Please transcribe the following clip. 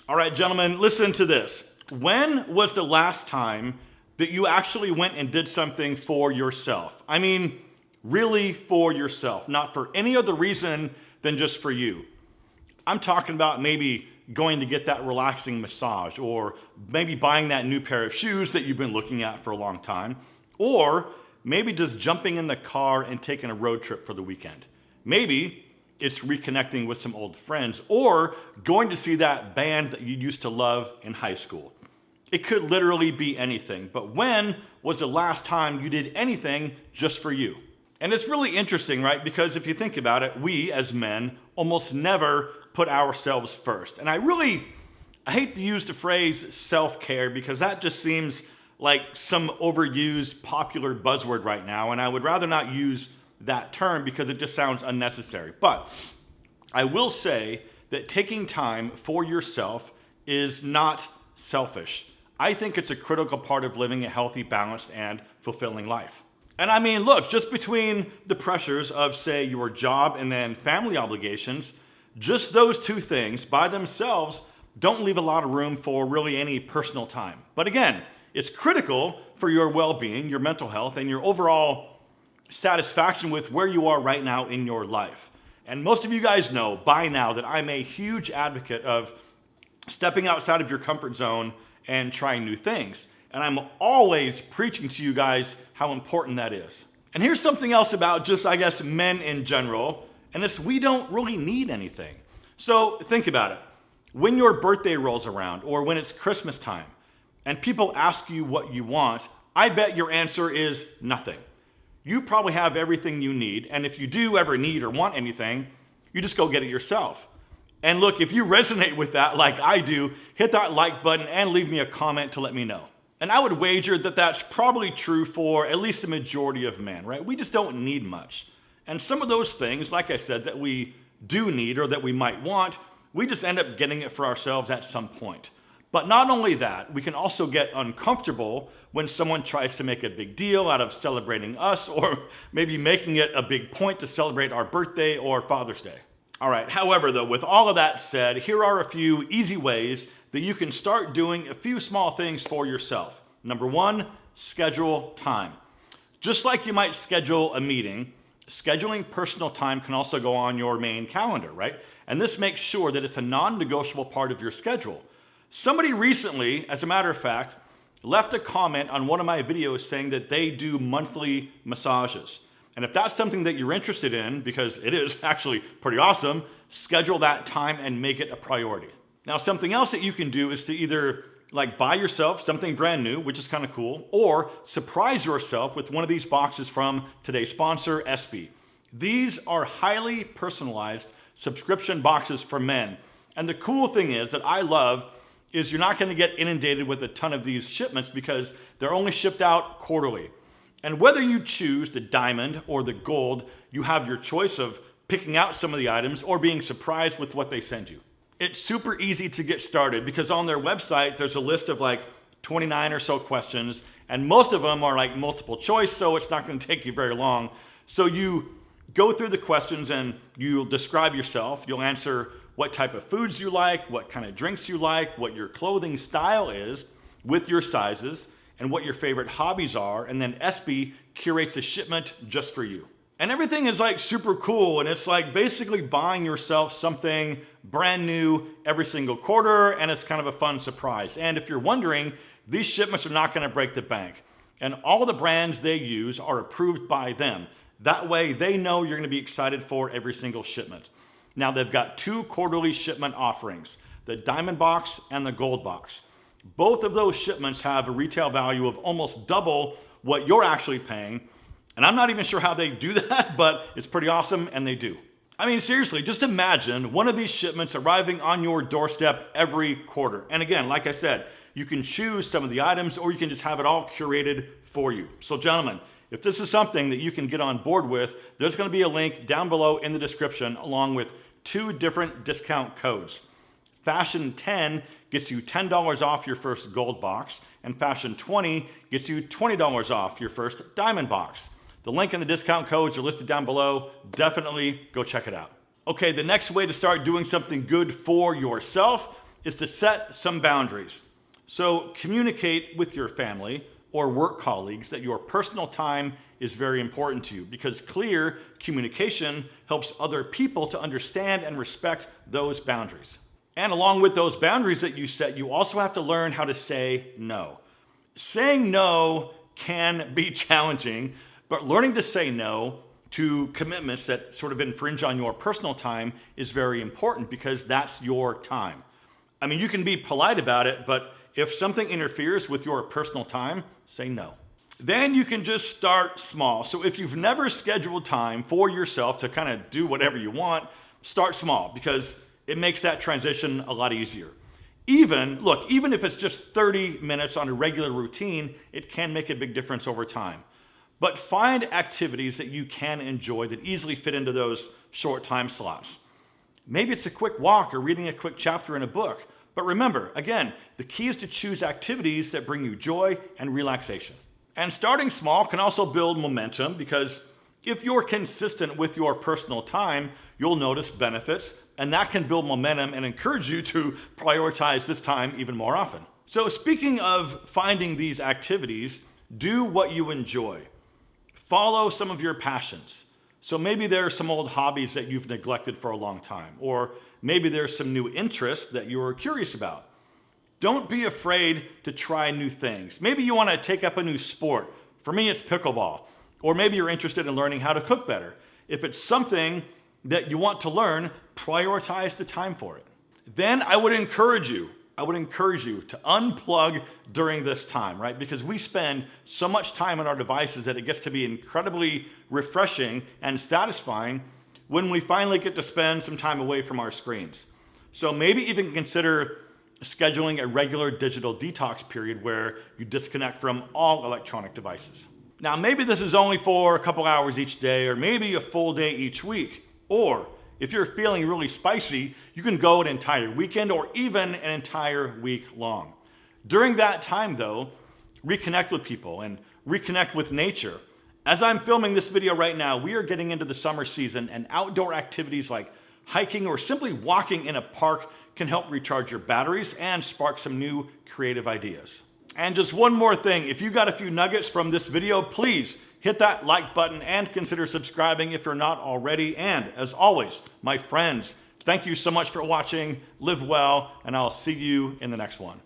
All right, gentlemen, listen to this. When was the last time that you actually went and did something for yourself? I mean, really for yourself, not for any other reason than just for you. I'm talking about maybe going to get that relaxing massage, or maybe buying that new pair of shoes that you've been looking at for a long time, or maybe just jumping in the car and taking a road trip for the weekend. Maybe it's reconnecting with some old friends, or going to see that band that you used to love in high school. It could literally be anything, but when was the last time you did anything just for you? And it's really interesting, right? Because if you think about it, we as men almost never put ourselves first. And I hate to use the phrase self-care, because that just seems like some overused popular buzzword right now, and I would rather not use that term because it just sounds unnecessary. But I will say that taking time for yourself is not selfish. I think it's a critical part of living a healthy, balanced, and fulfilling life. And I mean, look, just between the pressures of, say, your job and then family obligations, just those two things by themselves don't leave a lot of room for really any personal time. But again, it's critical for your well-being, your mental health, and your overall satisfaction with where you are right now in your life. And most of you guys know by now that I'm a huge advocate of stepping outside of your comfort zone and trying new things. And I'm always preaching to you guys how important that is. And here's something else about just, I guess, men in general, and it's we don't really need anything. So think about it. When your birthday rolls around, or when it's Christmas time, and people ask you what you want, I bet your answer is nothing. You probably have everything you need, and if you do ever need or want anything, you just go get it yourself. And look, if you resonate with that like I do, hit that like button and leave me a comment to let me know. And I would wager that that's probably true for at least the majority of men, right? We just don't need much. And some of those things, like I said, that we do need or that we might want, we just end up getting it for ourselves at some point. But not only that, we can also get uncomfortable when someone tries to make a big deal out of celebrating us, or maybe making it a big point to celebrate our birthday or Father's Day. All right, however, though, with all of that said, here are a few easy ways that you can start doing a few small things for yourself. Number one, schedule time. Just like you might schedule a meeting, scheduling personal time can also go on your main calendar, right? And this makes sure that it's a non-negotiable part of your schedule. Somebody recently, as a matter of fact, left a comment on one of my videos saying that they do monthly massages. And if that's something that you're interested in, because it is actually pretty awesome, schedule that time and make it a priority. Now, something else that you can do is to either buy yourself something brand new, which is kind of cool, or surprise yourself with one of these boxes from today's sponsor, SB. These are highly personalized subscription boxes for men. And the cool thing is that I love is you're not going to get inundated with a ton of these shipments because they're only shipped out quarterly. And whether you choose the diamond or the gold, you have your choice of picking out some of the items or being surprised with what they send you. It's super easy to get started because on their website, there's a list of 29 or so questions, and most of them are multiple choice, so it's not going to take you very long. So you go through the questions and you'll describe yourself. You'll answer what type of foods you like, what kind of drinks you like, what your clothing style is with your sizes, and what your favorite hobbies are, and then SB curates a shipment just for you. And everything is super cool, and it's basically buying yourself something brand new every single quarter, and it's kind of a fun surprise. And if you're wondering, these shipments are not going to break the bank. And all the brands they use are approved by them. That way they know you're going to be excited for every single shipment. Now they've got 2 quarterly shipment offerings, the Diamond Box and the Gold Box. Both of those shipments have a retail value of almost double what you're actually paying. And I'm not even sure how they do that, but it's pretty awesome, and they do. I mean, seriously, just imagine one of these shipments arriving on your doorstep every quarter. And again, like I said, you can choose some of the items, or you can just have it all curated for you. So gentlemen, if this is something that you can get on board with, there's going to be a link down below in the description along with 2 different discount codes. Fashion 10 gets you $10 off your first gold box, and Fashion 20 gets you $20 off your first diamond box. The link and the discount codes are listed down below. Definitely go check it out. Okay, the next way to start doing something good for yourself is to set some boundaries. So communicate with your family or work colleagues that your personal time is very important to you, because clear communication helps other people to understand and respect those boundaries. And along with those boundaries that you set, you also have to learn how to say no. Saying no can be challenging, but learning to say no to commitments that sort of infringe on your personal time is very important, because that's your time. I mean, you can be polite about it, but if something interferes with your personal time, say no. Then you can just start small. So if you've never scheduled time for yourself to kind of do whatever you want, start small, because it makes that transition a lot easier. Even if it's just 30 minutes on a regular routine, it can make a big difference over time. But find activities that you can enjoy that easily fit into those short time slots. Maybe it's a quick walk or reading a quick chapter in a book. But remember, again, the key is to choose activities that bring you joy and relaxation. And starting small can also build momentum, because if you're consistent with your personal time, you'll notice benefits, and that can build momentum and encourage you to prioritize this time even more often. So speaking of finding these activities, do what you enjoy. Follow some of your passions. So maybe there are some old hobbies that you've neglected for a long time, or maybe there's some new interests that you're curious about. Don't be afraid to try new things. Maybe you want to take up a new sport. For me, it's pickleball. Or maybe you're interested in learning how to cook better. If it's something that you want to learn, prioritize the time for it. Then I would encourage you to unplug during this time, right? Because we spend so much time on our devices that it gets to be incredibly refreshing and satisfying when we finally get to spend some time away from our screens. So maybe even consider scheduling a regular digital detox period where you disconnect from all electronic devices. Now, maybe this is only for a couple hours each day, or maybe a full day each week. Or if you're feeling really spicy, you can go an entire weekend or even an entire week long. During that time, though, reconnect with people and reconnect with nature. As I'm filming this video right now, we are getting into the summer season, and outdoor activities like hiking or simply walking in a park can help recharge your batteries and spark some new creative ideas. And just one more thing, if you got a few nuggets from this video, please hit that like button and consider subscribing if you're not already. And as always, my friends, thank you so much for watching. Live well, and I'll see you in the next one.